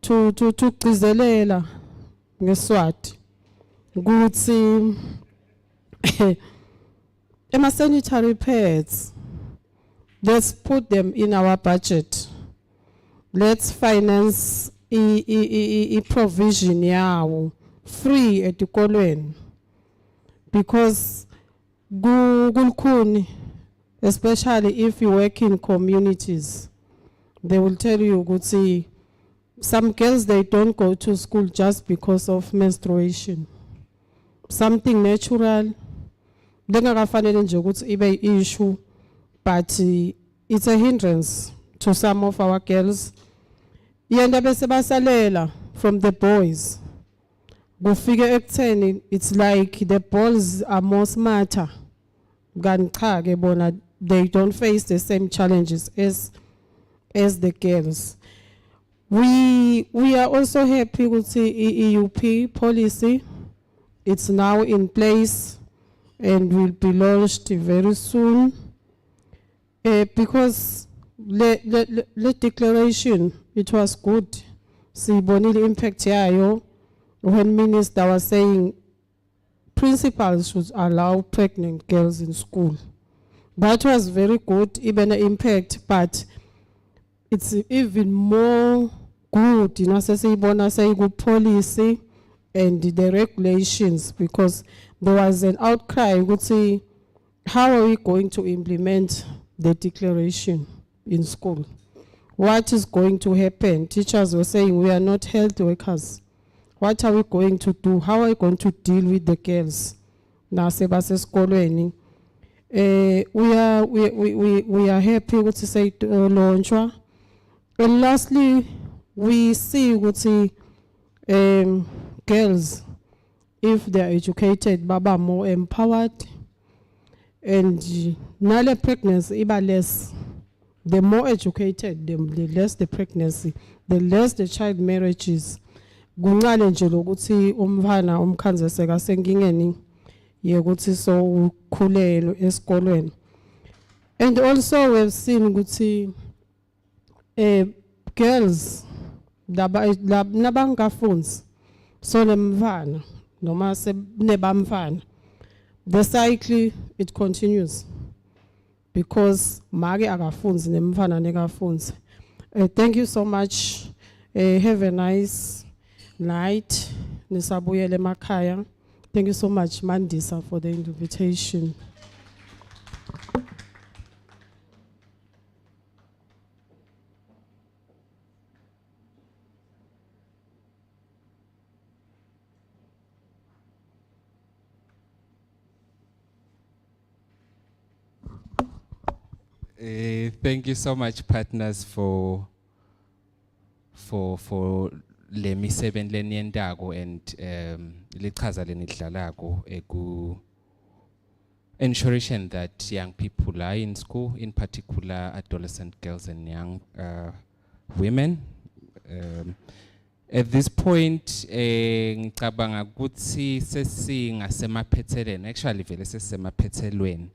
gcizelela ngeSwati ukuthi sanitary pads, let's put them in our budget. Let's finance provision yawo free etikolweni, because kulukhuni, especially if you work in communities, they will tell you ukuthi some girls, they don't go to school just because of menstruation. Something natural, lengakafanele nje ukuthi ibe issue, but it's a hindrance to some of our girls. Yenda bese basalela from the boys. Kufike ekutheni, it's like the boys are more smarter. Kanti cha ke bona, they don't face the same challenges as the girls. We are also happy with the EUP policy. It's now in place and will be launched very soon. Because the declaration, it was good. Sibonile impact yayo when minister was saying principals should allow pregnant girls in school. That was very good, even an impact, but it's even more good, you know, say good policy and the regulations, because there was an outcry, would say, how are we going to implement the declaration in school? What is going to happen? Teachers were saying, we are not health workers. What are we going to do? How are we going to deal with the girls? Now, we are happy with to say launch. And lastly, we see with the girls, if they are educated, baba more empowered, and nale pregnancy iba less. The more educated, the less the pregnancy, the less the child marriages. Kunqale nje lokuthi umfana umkhanzeseka senkingeni yekuthi so ukhulelwe esikolweni. And also we've seen ukuthi girls nabangafundzi so nemfana noma sebamfana, the cycle it continues, because mage akafundzi nemfana nekafundzi. Thank you so much. Have a nice night. Nisabuyele emakhaya. Thank you so much, Mandisa, for the invitation. Thank you so much, partners, for le misebenzi leniyendako and lichaza lenidlalako ensuring that young people are in school, in particular adolescent girls and young women. At this point, ngicabanga ukuthi sesingasemaphethelweni, actually vele sesemaphethelweni,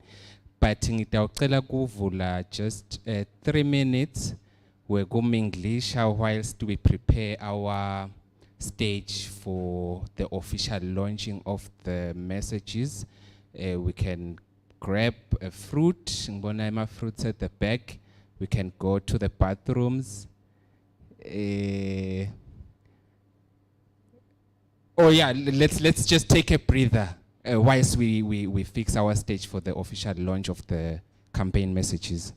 but ngitawucela kuvula just 3 minutes English whilst we prepare our stage for the official launching of the messages. We can grab a fruit, ngibona fruits at the back. We can go to the bathrooms. Oh yeah, let's just take a breather whilst we fix our stage for the official launch of the campaign messages.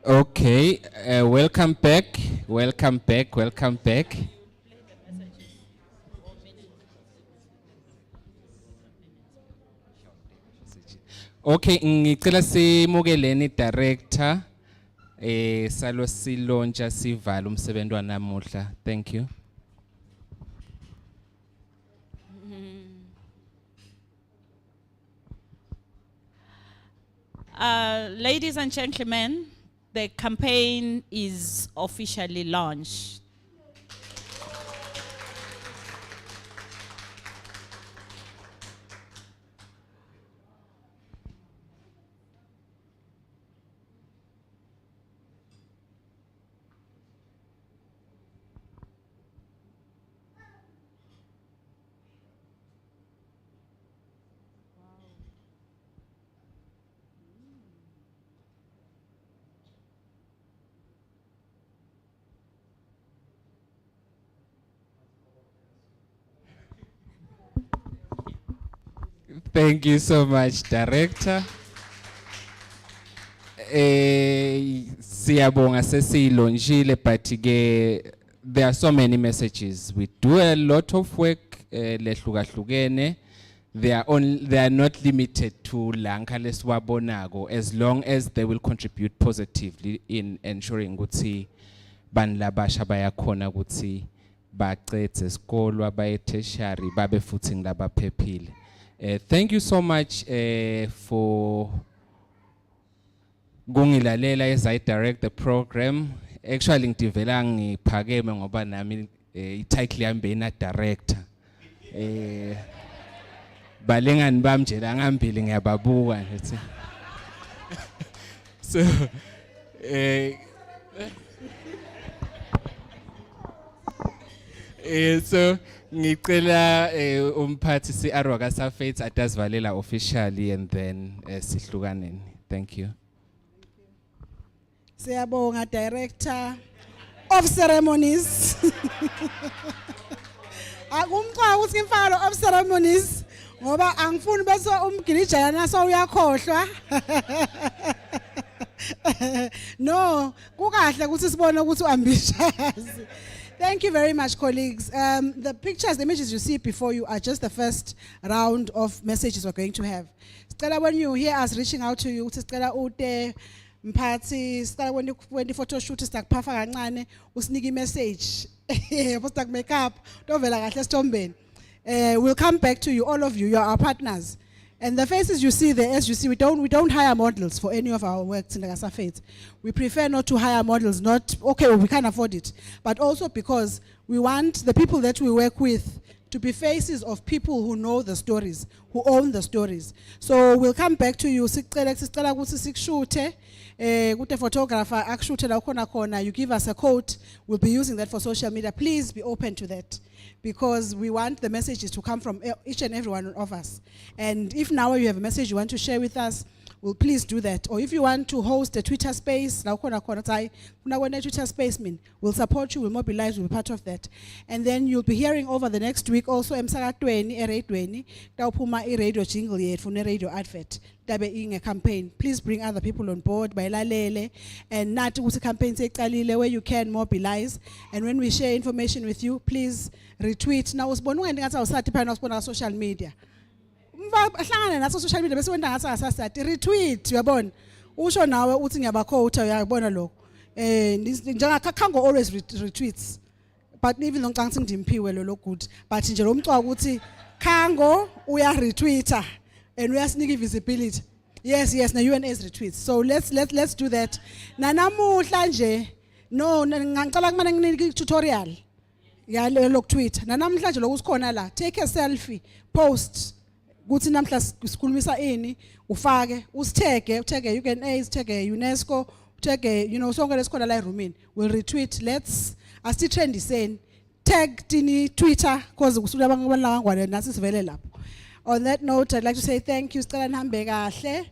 Okay, welcome back, welcome back, welcome back. Okay, ngicela simukeleni director salo silontsha sivala umsebenzi wanamuhla. Thank you. Ladies and gentlemen, the campaign is officially launched. Thank you so much, Director. Siyabonga sesiyilonjile, but there are so many messages. We do a lot of work lehlukahlukene. They are not limited to lanka leswabonago, as long as they will contribute positively in ensuring ukuthi banlabasha bayakhona ukuthi baqede isikolo abaye tertiary babe futhi ngilabaphephile. Thank you so much for kungilalela as I direct the program. Actually ngidivela ngiphakeme ngoba nami i-title yami beyina director. Balengani bami nje la ngambili ngiyababuka ngithi. So so ngicela umphathi si-Arwa kaSafethi atasivalela officially and then sihlukaneni. Thank you. Siyabonga Director of Ceremonies. Akumcha ukuthi imfalo of ceremonies ngoba angifuni bese umgilijana so uyakhohlwa. No, kukahle ukuthi sibone ukuthi uambitious. Thank you very much, colleagues. The pictures, the images you see before you are just the first round of messages we're going to have. When you hear us reaching out to you, when the photo shoot is like perfect kancane, usniki message, post like makeup, we'll come back to you, all of you. You are our partners. And the faces you see there, as you see, we don't hire models for any of our works in the Gasafet. We prefer not to hire models, we can't afford it, but also because we want the people that we work with to be faces of people who know the stories, who own the stories. So we'll come back to you. The photographer, you give us a code, we'll be using that for social media. Please be open to that, because we want the messages to come from each and every one of us. And if now you have a message you want to share with us, well, please do that. Or if you want to host a Twitter space, Twitter space, we'll support you, we'll mobilize, we'll be part of that. And then you'll be hearing over the next week also radio jingle yet for radio advert. A campaign. Please bring other people on board by lalele and not to campaign where you can mobilize. And when we share information with you, please retweet. Now on social media. Social media retweet uyabona usho nawe uthi ngiyabakhoutha uyabona lokho Kango always retweets, but even though ngicanga ngimpiwe lo good, but nje lo mcwa ukuthi Kango uya retweeter and uyasinika visibility. Yes, na UNS retweets. So let's do that. Nanamuhla nje no ngicela kumane nginike tutorial ya lo tweet. Nanamhla nje lokusikhona la, take a selfie, post kuthi namhla sikhulumisa ini ufake usithege uthege UNS, uthege UNESCO, uthege sonke lesikhona la eroomini, will retweet. Let's trend iseni tag tini Twitter cause kusuka abantu abangwane nasi sivele lapho. On that note, I'd like to say thank you, Stella Nhambe kahle.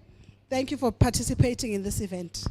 Thank you for participating in this event.